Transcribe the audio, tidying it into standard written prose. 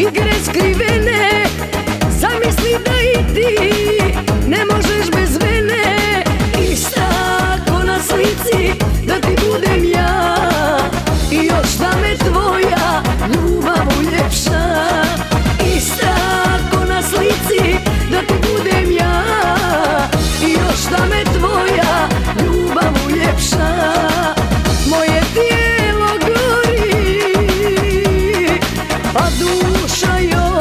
igre skrivene. Zamisli da i ti ne možeš bez mene. Ista ko na slici, da ti budem ja. I još da me tvoja ljubav uljepša. Ista ko na slici, da ti budem ja. I još da me tvoja ljubav uljepša. Moje tijelo gori, a duša još